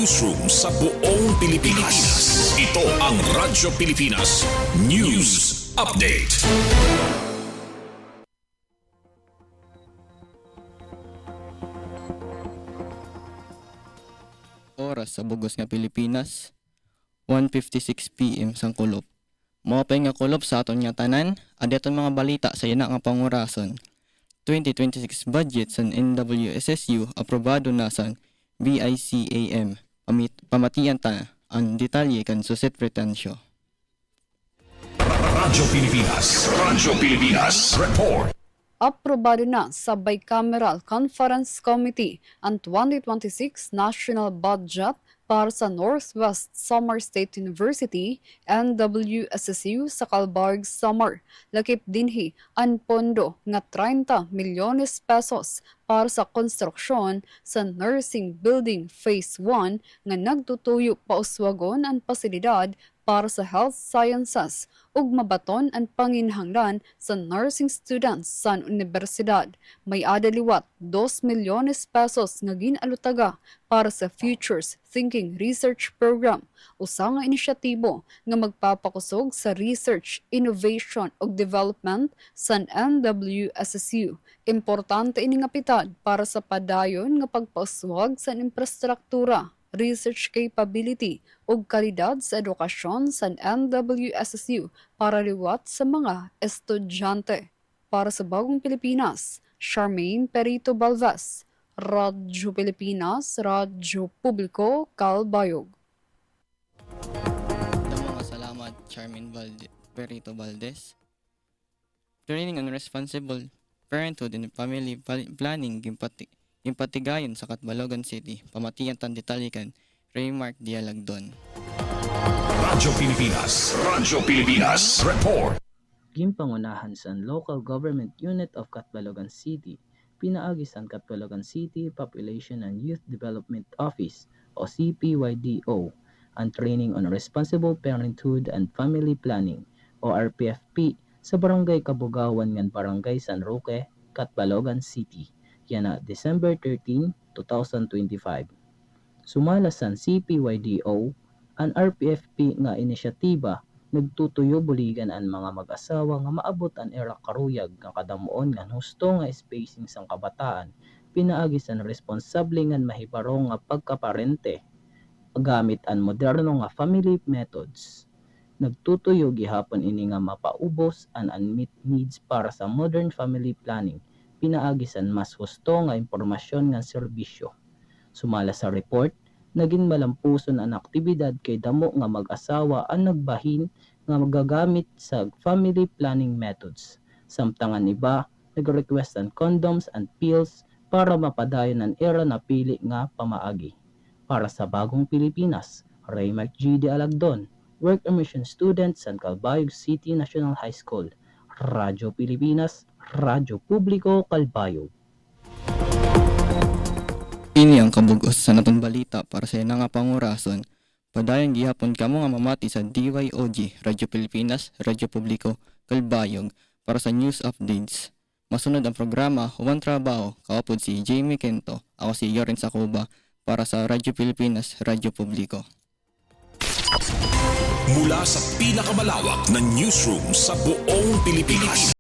newsroom sa buong Pilipinas. Ito ang Radyo Pilipinas News Update. Oras sa bugos nga Pilipinas, 1:56 PM sang kulop. Mopay nga kulop sa aton nga tanan, adeton mga balita sa ina nga pangurason. 2026 budget sa NWSSU aprobado na sa BICAM. Pamatian ta ang detalye kan Suset Pretensyo. Radyo Pilipinas Report. Aprobado na sa Bicameral Conference Committee ang 2026 National Budget para sa Northwest Samar State University, NWSSU sa Calbarg, Samar. Lakip dinhi ang pondo nga 30 milyones pesos para sa konstruksyon sa Nursing Building Phase 1 nga nagtutuyo pauswagon ang pasilidad para sa health sciences ug mabaton ang panginhanglan sa nursing students sa universidad. May adaliwat 2 milyones pesos nga ginalutaga para sa Futures Thinking Research Program, usa nga inisyatibo nga magpapakusog sa research, innovation ug development sa NWSSU. Importante ini nga pitad para sa padayon nga pagpauswag sa infrastruktura, research capability ug kalidad sa edukasyon sa NWSSU para liwat sa mga estudyante. Para sa Bagong Pilipinas, Charmaine Perito Balvas, Radyo Pilipinas, Radyo Publiko, Calbayog. Mga salamat, Charmaine Perito Valdez. Training on Responsible Parenthood and Family Planning yung patigayon sa Catbalogan City, pamatiyan tan detalyikan, Raymark Dialagdon. Radyo Pilipinas Report. Ginpangunahan sa Local Government Unit of Catbalogan City, pinaagi sa Catbalogan City Population and Youth Development Office o CPYDO, ang Training on Responsible Parenthood and Family Planning o RPFP sa Barangay Kabugawan ng Barangay San Roque, Catbalogan City. Yan na December 13, 2025. Sumala sa CPYDO, ang RPFP nga inisyatiba nagtutuyo buligan ang mga mag-asawa nga maabot ang era karuyag nga kadamuon nga husto nga spacing sang kabataan, pinaagi sa responsable nga mahibarong nga pagkaparente gamit ang moderno nga family methods. Nagtutuyo gihapon ini nga mapaubos ang unmet needs para sa modern family planning, pinaagisan mas husto nga impormasyon nga serbisyo. Sumala sa report, naging malampuson ang aktibidad kay damo nga mag-asawa ang nagbahin nga magagamit sa family planning methods. Samtangan iba, nag-request ang condoms and pills para mapadayon ang era na pili nga pamaagi. Para sa Bagong Pilipinas, Raymark G. Alagdon, Work Immersion Student sa Calbayog City National High School. Radyo Pilipinas, Radyo Publiko, Calbayog. Ini ang kabugos sa natong balita para sa ina nga pangurason. Padayon gihapon kamo nga mamati sa DYOG, Radyo Pilipinas, Radyo Publiko, Calbayog para sa news updates. Masunod ang programa Huwag Trabaho, kaupod si Jamie Kento, ako si Yoren Sacuba para sa Radyo Pilipinas, Radyo Publiko. Mula sa pinakamalawak na newsroom sa buong Pilipinas.